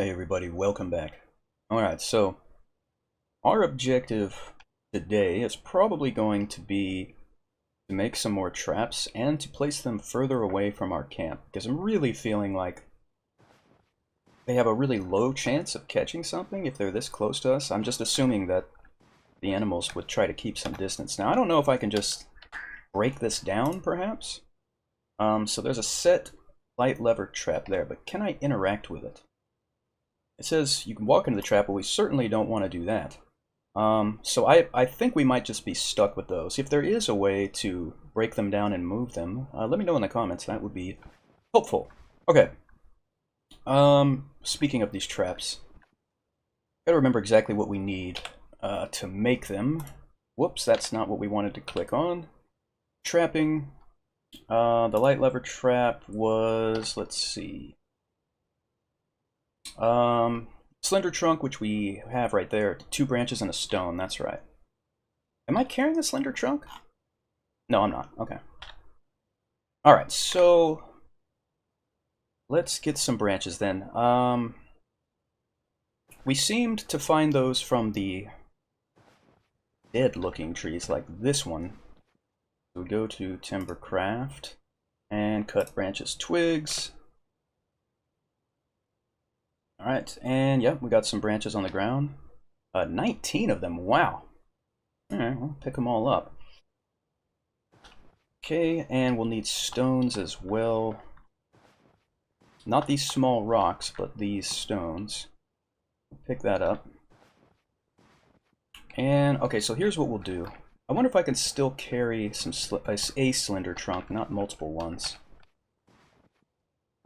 Hey everybody, welcome back. Alright, so our objective today is probably going to be to make some more traps and to place them further away from our camp, because I'm really feeling like they have a really low chance of catching something if they're this close to us. I'm just assuming that the animals would try to keep some distance. Now, I don't know if I can just break this down, perhaps? So there's a set light lever trap there, but can I interact with it? It says you can walk into the trap, but we certainly don't want to do that. So I think we might just be stuck with those. If there is a way to break them down and move them, let me know in the comments. That would be helpful. Okay. Speaking of these traps, gotta remember exactly what we need to make them. Whoops, that's not what we wanted to click on. Trapping. The light lever trap was, let's see. Slender trunk, which we have right there. 2 branches and a stone, that's right. Am I carrying the slender trunk? No, I'm not. Okay. Alright, so let's get some branches then. We seemed to find those from the dead-looking trees, like this one. So we go to Timber Craft and cut branches, twigs. Alright, and yep, we got some branches on the ground. 19 of them, wow. Alright, we'll pick them all up. Okay, and we'll need stones as well. Not these small rocks, but these stones. Pick that up. And, okay, so here's what we'll do. I wonder if I can still carry a slender trunk, not multiple ones.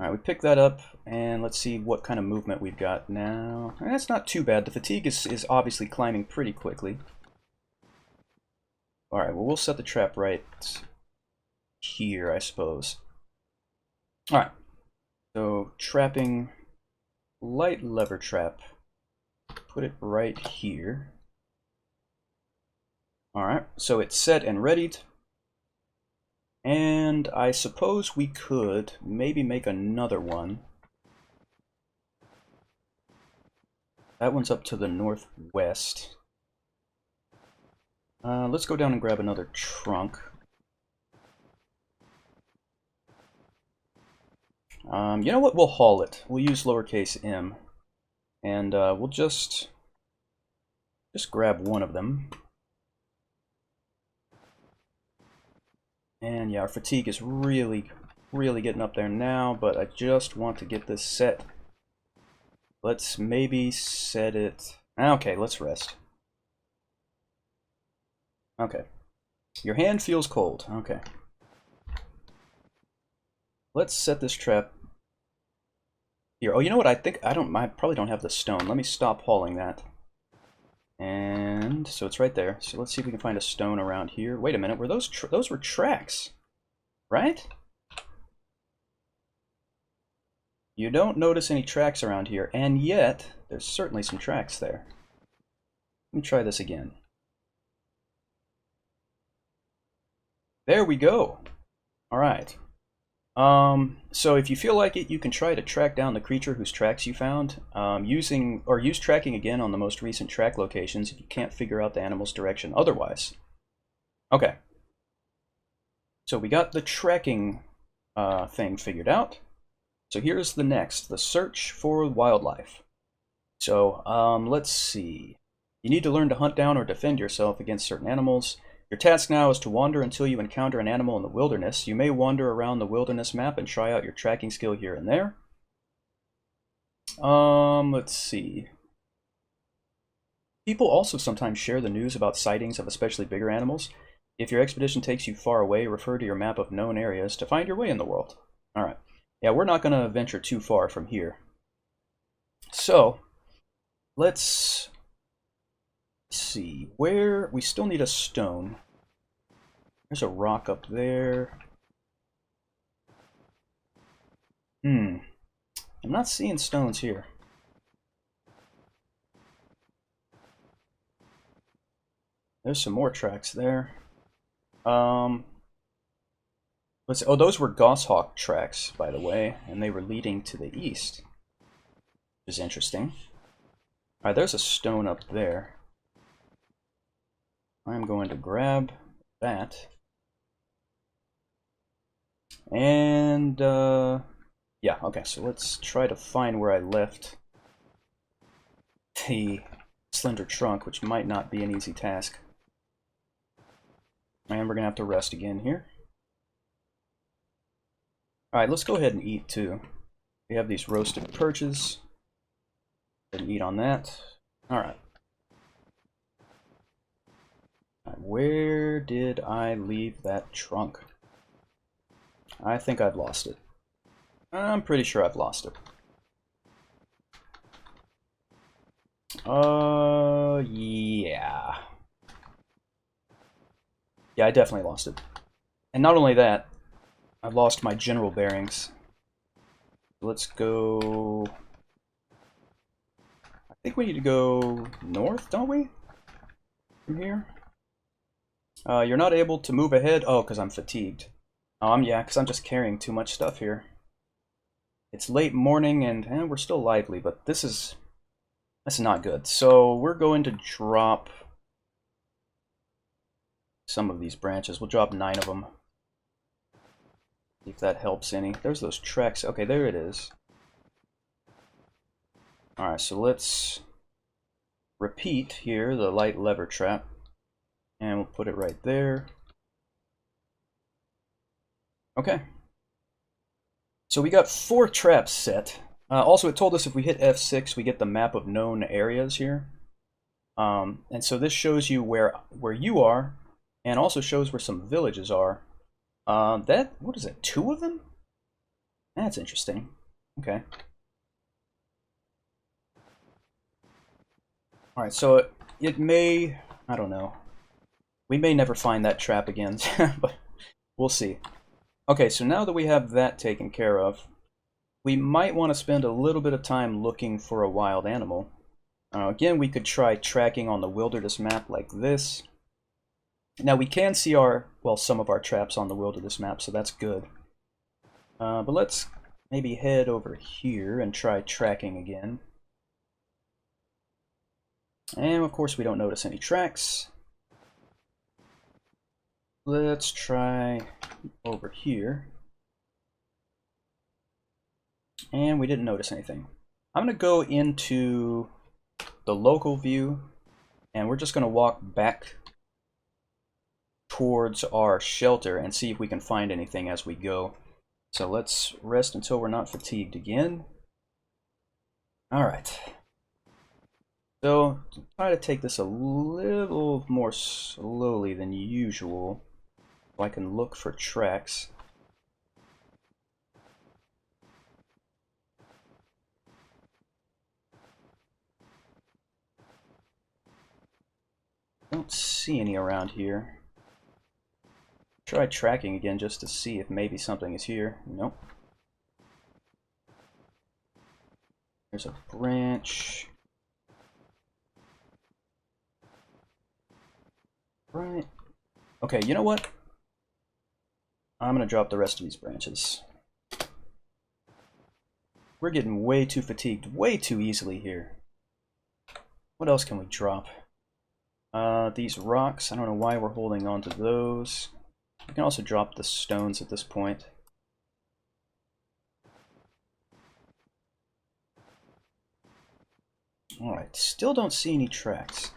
Alright, we pick that up, and let's see what kind of movement we've got now. That's not too bad. The fatigue is obviously climbing pretty quickly. Alright, well, we'll set the trap right here, I suppose. Alright, so trapping light lever trap. Put it right here. Alright, so it's set and readied. And I suppose we could maybe make another one. That one's up to the northwest. Let's go down and grab another trunk. You know what? We'll haul it. We'll use lowercase m. And we'll just grab one of them. And yeah, our fatigue is really getting up there now, but I just want to get this set. Let's maybe set it... Okay, let's rest. Okay. Your hand feels cold. Okay. Let's set this trap here. Oh, you know what? I probably don't have the stone. Let me stop hauling that. And so it's right there. So let's see if we can find a stone around here. Wait a minute, were those were tracks, right? You don't notice any tracks around here, and yet there's certainly some tracks there. Let me try this again. There we go. All right. So if you feel like it, you can try to track down the creature whose tracks you found, use tracking again on the most recent track locations if you can't figure out the animal's direction otherwise. Okay. So we got the tracking thing figured out. So here's the next, the search for wildlife. So let's see. You need to learn to hunt down or defend yourself against certain animals. Your task now is to wander until you encounter an animal in the wilderness. You may wander around the wilderness map and try out your tracking skill here and there. Let's see. People also sometimes share the news about sightings of especially bigger animals. If your expedition takes you far away, refer to your map of known areas to find your way in the world. Alright. Yeah, we're not going to venture too far from here. So, let's see, where we still need a stone. There's a rock up there. I'm not seeing stones here. There's some more tracks there. Let's see. Oh, those were goshawk tracks, by the way, and they were leading to the east, which is interesting. Alright, there's a stone up there. I'm going to grab that. And, yeah, okay, so let's try to find where I left the slender trunk, which might not be an easy task. And we're going to have to rest again here. Alright, let's go ahead and eat too. We have these roasted perches. Go ahead and eat on that. Alright. Where did I leave that trunk? I think I've lost it. I'm pretty sure I've lost it. Yeah. Yeah, I definitely lost it. And not only that, I've lost my general bearings. Let's go... I think we need to go north, don't we? From here? You're not able to move ahead? Oh, because I'm fatigued. Yeah, because I'm just carrying too much stuff here. It's late morning and we're still lively, but that's not good. So we're going to drop some of these branches. We'll drop 9 of them. See if that helps any. There's those tracks. Okay, there it is. Alright, so let's repeat here the light lever trap. And we'll put it right there. Okay. So we got 4 traps set. Also, it told us if we hit F6, we get the map of known areas here. And so this shows you where you are, and also shows where some villages are. What is it, 2 of them? That's interesting. Okay. Alright, so it may, I don't know. We may never find that trap again, but we'll see. Okay, so now that we have that taken care of, we might want to spend a little bit of time looking for a wild animal. Again, we could try tracking on the wilderness map like this. Now we can see some of our traps on the wilderness map, so that's good. But let's maybe head over here and try tracking again. And of course we don't notice any tracks. Let's try over here. And we didn't notice anything. I'm going to go into the local view, and we're just going to walk back towards our shelter and see if we can find anything as we go. So let's rest until we're not fatigued again. Alright. So, try to take this a little more slowly than usual, so I can look for tracks. Don't see any around here. Try tracking again just to see if maybe something is here. Nope. There's a branch. Right. Okay, you know what? I'm gonna drop the rest of these branches. We're getting way too fatigued, way too easily here. What else can we drop? These rocks, I don't know why we're holding on to those. We can also drop the stones at this point. Alright, still don't see any tracks.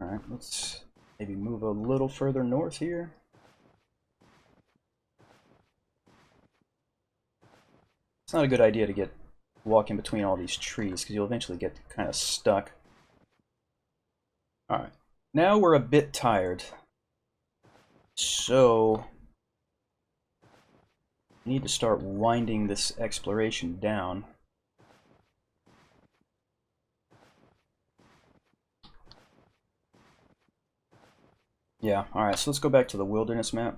Alright, let's maybe move a little further north here. It's not a good idea to get walking between all these trees because you'll eventually get kind of stuck. Alright, now we're a bit tired. So, we need to start winding this exploration down. Yeah, alright, so let's go back to the wilderness map.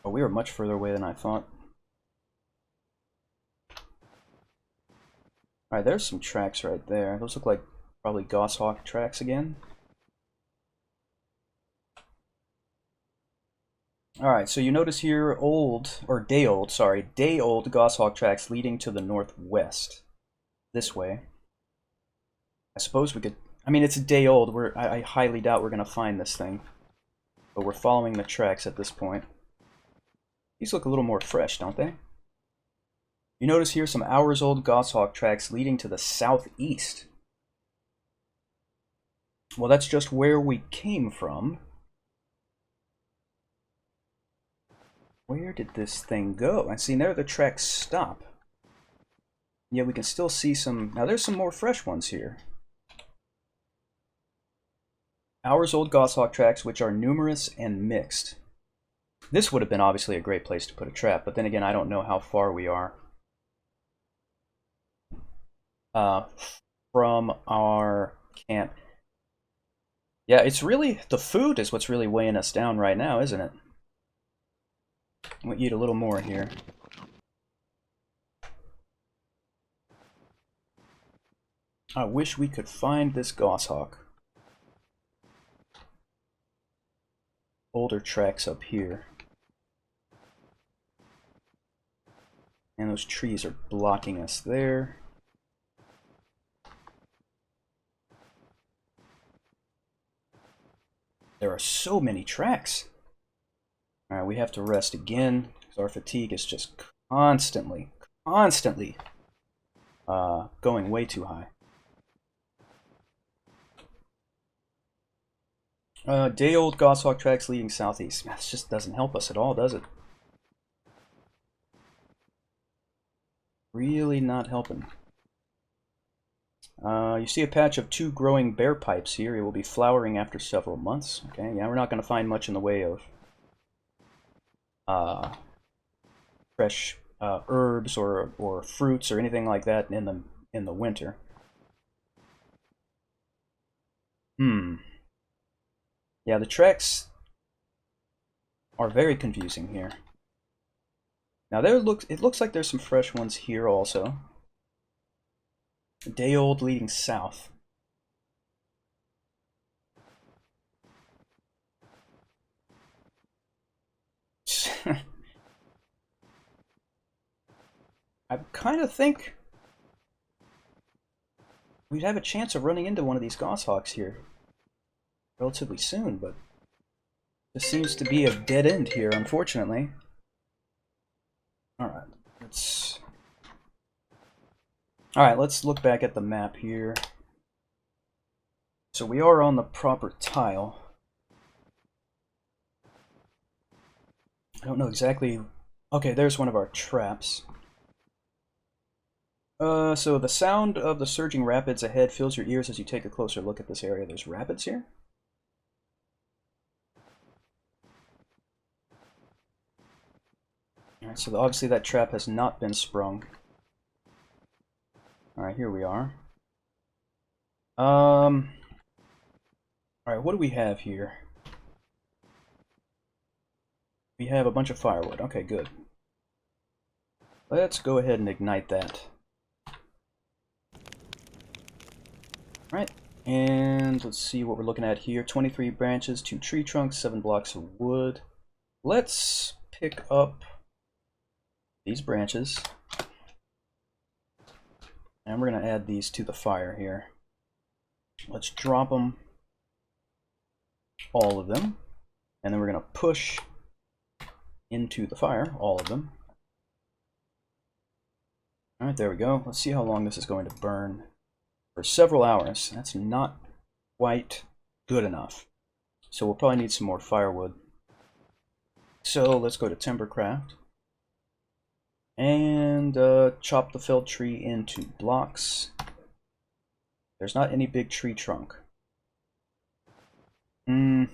Oh, we were much further away than I thought. Alright, there's some tracks right there. Those look like Probably goshawk tracks again. Alright, so you notice here day old goshawk tracks leading to the northwest. This way. I suppose we could, I mean, it's a day old. I highly doubt we're going to find this thing. But we're following the tracks at this point. These look a little more fresh, don't they? You notice here some hours old goshawk tracks leading to the southeast. Well, that's just where we came from. Where did this thing go? And see, there the tracks stop. Yeah, we can still see some. Now there's some more fresh ones here. Hours old goshawk tracks, which are numerous and mixed. This would have been obviously a great place to put a trap, but then again, I don't know how far we are from our camp. Yeah, it's really, the food is what's really weighing us down right now, isn't it? We'll eat a little more here. I wish we could find this goshawk. Older tracks up here. And those trees are blocking us there. There are so many tracks. Alright, we have to rest again, because our fatigue is just constantly going way too high. Day-old goshawk tracks leading southeast. This just doesn't help us at all, does it? Really not helping. You see a patch of 2 growing bear pipes here. It will be flowering after several months. Okay, yeah, we're not going to find much in the way of fresh herbs or fruits or anything like that in the winter. Yeah, the tracks are very confusing here. Now it looks like there's some fresh ones here also. A day old leading south. I kind of think we'd have a chance of running into one of these goshawks here relatively soon, but this seems to be a dead end here, unfortunately. Alright, let's look back at the map here. So we are on the proper tile. I don't know exactly. Okay, there's one of our traps. So the sound of the surging rapids ahead fills your ears as you take a closer look at this area. There's rapids here? Alright, so obviously that trap has not been sprung. Alright, here we are. Alright, what do we have here? We have a bunch of firewood. Okay, good. Let's go ahead and ignite that. Alright, and let's see what we're looking at here. 23 branches, 2 tree trunks, 7 blocks of wood. Let's pick up these branches. And we're going to add these to the fire here. Let's drop them, all of them. And then we're going to push into the fire, all of them. Alright, there we go. Let's see how long this is going to burn. For several hours. That's not quite good enough. So we'll probably need some more firewood. So let's go to Timbercraft. And chop the felled tree into blocks. There's not any big tree trunk. There's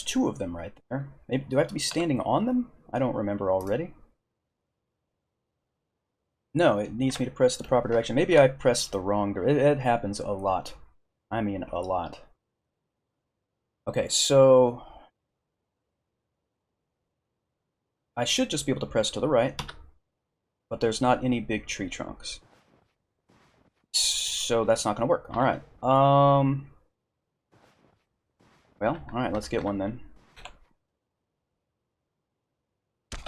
2 of them right there. Maybe, do I have to be standing on them? I don't remember already. No, it needs me to press the proper direction. Maybe I pressed the wrong direction. It happens a lot. I mean, a lot. Okay, so I should just be able to press to the right, but there's not any big tree trunks. So that's not gonna work. All right. Well, all right. Let's get one then. All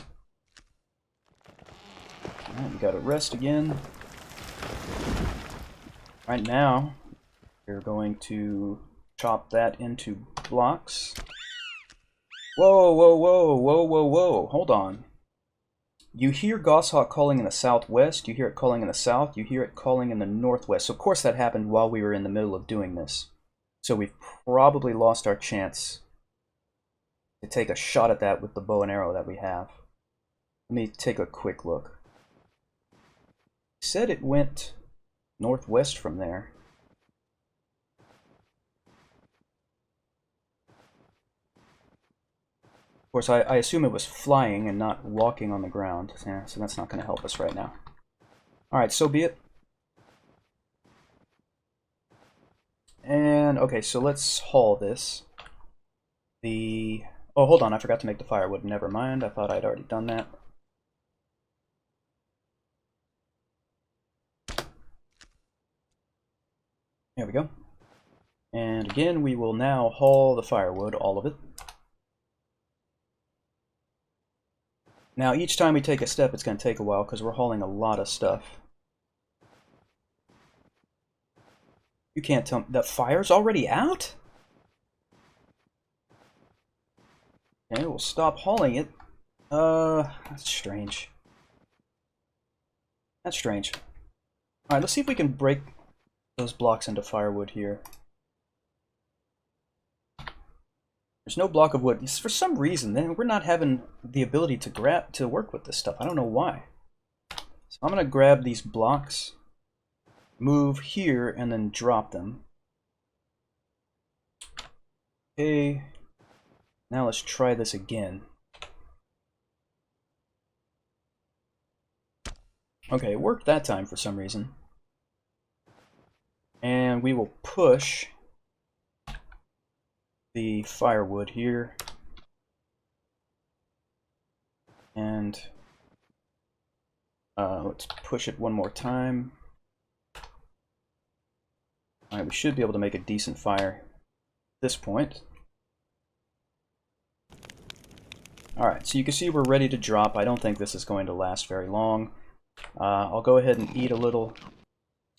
right, we got to rest again. Right now, we're going to chop that into blocks. Whoa, whoa, whoa, whoa, whoa, whoa. Hold on. You hear goshawk calling in the southwest, you hear it calling in the south, you hear it calling in the northwest. So of course that happened while we were in the middle of doing this. So we've probably lost our chance to take a shot at that with the bow and arrow that we have. Let me take a quick look. It said it went northwest from there. Of course, I assume it was flying and not walking on the ground, yeah, so that's not going to help us right now. Alright, so be it. And, okay, so let's haul this. Oh, hold on, I forgot to make the firewood. Never mind, I thought I'd already done that. There we go. And again, we will now haul the firewood, all of it. Now, each time we take a step, it's going to take a while because we're hauling a lot of stuff. You can't tell me the fire's already out? Okay, we'll stop hauling it. That's strange. That's strange. Alright, let's see if we can break those blocks into firewood here. There's no block of wood. For some reason, then we're not having the ability to work with this stuff. I don't know why. So I'm gonna grab these blocks, move here, and then drop them. Okay. Now let's try this again. Okay, it worked that time for some reason. And we will push the firewood here. And let's push it one more time. Alright, we should be able to make a decent fire at this point. Alright, so you can see we're ready to drop. I don't think this is going to last very long. I'll go ahead and eat a little.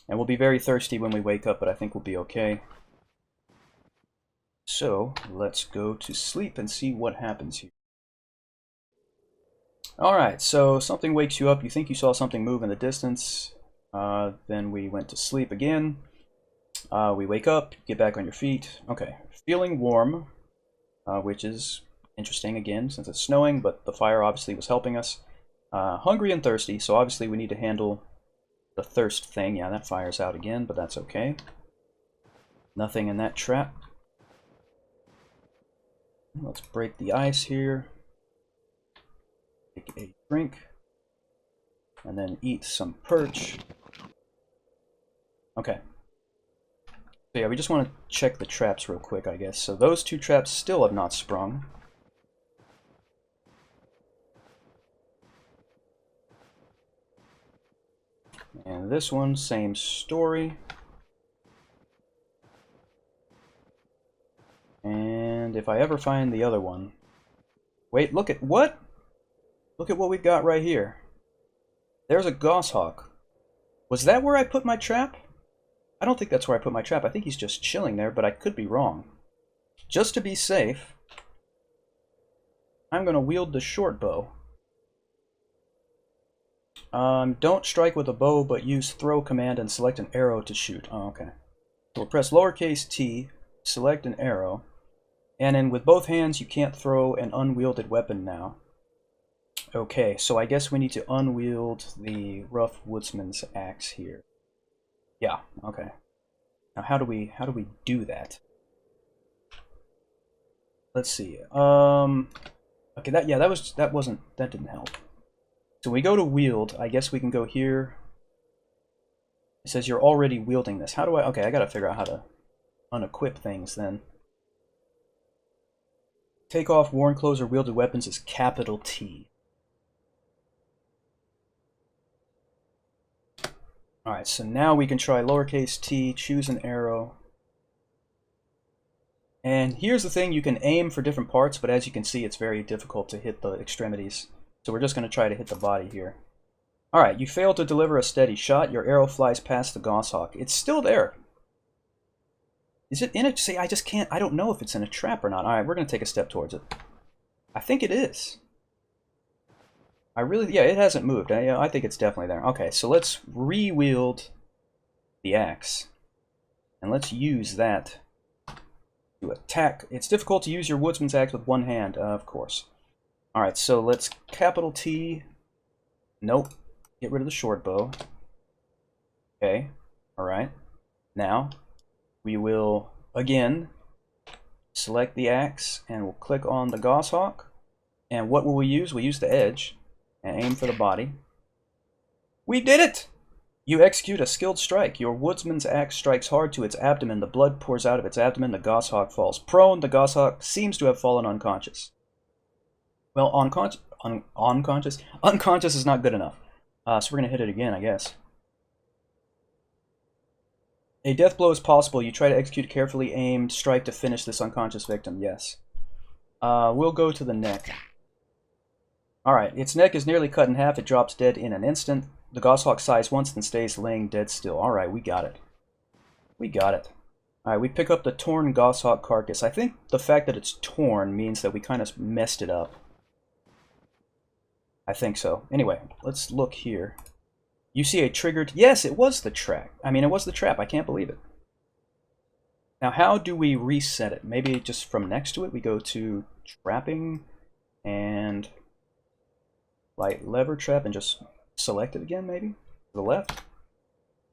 And we'll be very thirsty when we wake up, but I think we'll be okay. So, let's go to sleep and see what happens here. Alright, so something wakes you up. You think you saw something move in the distance. Then we went to sleep again. We wake up, get back on your feet. Okay, feeling warm, which is interesting again since it's snowing, but the fire obviously was helping us. Hungry and thirsty, so obviously we need to handle the thirst thing. Yeah, that fire's out again, but that's okay. Nothing in that trap. Let's break the ice here. Take a drink. And then eat some perch. Okay. So yeah, we just want to check the traps real quick, I guess. So those two traps still have not sprung. And this one, same story. And if I ever find the other one... Wait, look at... What? Look at what we've got right here. There's a goshawk. Was that where I put my trap? I don't think that's where I put my trap. I think he's just chilling there, but I could be wrong. Just to be safe, I'm going to wield the short bow. Don't strike with a bow, but use throw command and select an arrow to shoot. Oh, okay. So we'll press lowercase t, select an arrow, and then with both hands you can't throw an unwielded weapon now. Okay, so I guess we need to unwield the rough woodsman's axe here. Yeah, okay. Now how do we do that? Let's see. Okay, that didn't help. So we go to wield. I guess we can go here. It says you're already wielding this. How do I... Okay, I gotta figure out how to unequip things then. Take off worn clothes or wielded weapons is capital T. Alright, so now we can try lowercase t, choose an arrow. And here's the thing, you can aim for different parts, but as you can see, it's very difficult to hit the extremities. So we're just going to try to hit the body here. Alright, you failed to deliver a steady shot. Your arrow flies past the goshawk. It's still there. Is it in a... See, I just can't... I don't know if it's in a trap or not. Alright, we're going to take a step towards it. I think it is. Yeah, it hasn't moved. I think it's definitely there. Okay, so let's re-wield the axe. And let's use that to attack. It's difficult to use your woodsman's axe with one hand, of course. Alright, so let's capital T. Nope. Get rid of the short bow. Okay, alright. Now, we will, again, select the axe, and we'll click on the goshawk. And what will we use? We'll use the edge, and aim for the body. We did it! You execute a skilled strike. Your woodsman's axe strikes hard to its abdomen. The blood pours out of its abdomen. The goshawk falls prone. The goshawk seems to have fallen unconscious. Well, unconscious? Unconscious is not good enough. So we're going to hit it again, I guess. A death blow is possible. You try to execute a carefully aimed strike to finish this unconscious victim. Yes. We'll go to the neck. Alright, its neck is nearly cut in half. It drops dead in an instant. The goshawk sighs once, then stays laying dead still. Alright, we got it. We got it. Alright, we pick up the torn goshawk carcass. I think the fact that it's torn means that we kind of messed it up. I think so. Anyway, let's look here. You see a triggered... Yes, it was the trap. It was the trap. I can't believe it. Now, how do we reset it? Maybe just from next to it, we go to trapping and light lever trap and just select it again, maybe? To the left.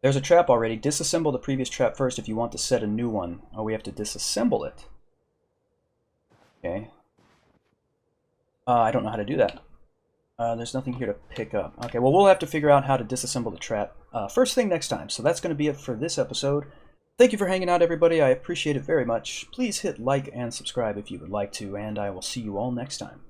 There's a trap already. Disassemble the previous trap first if you want to set a new one. Oh, we have to disassemble it. Okay. I don't know how to do that. There's nothing here to pick up. Okay, well, we'll have to figure out how to disassemble the trap first thing next time. So that's going to be it for this episode. Thank you for hanging out, everybody. I appreciate it very much. Please hit like and subscribe if you would like to, and I will see you all next time.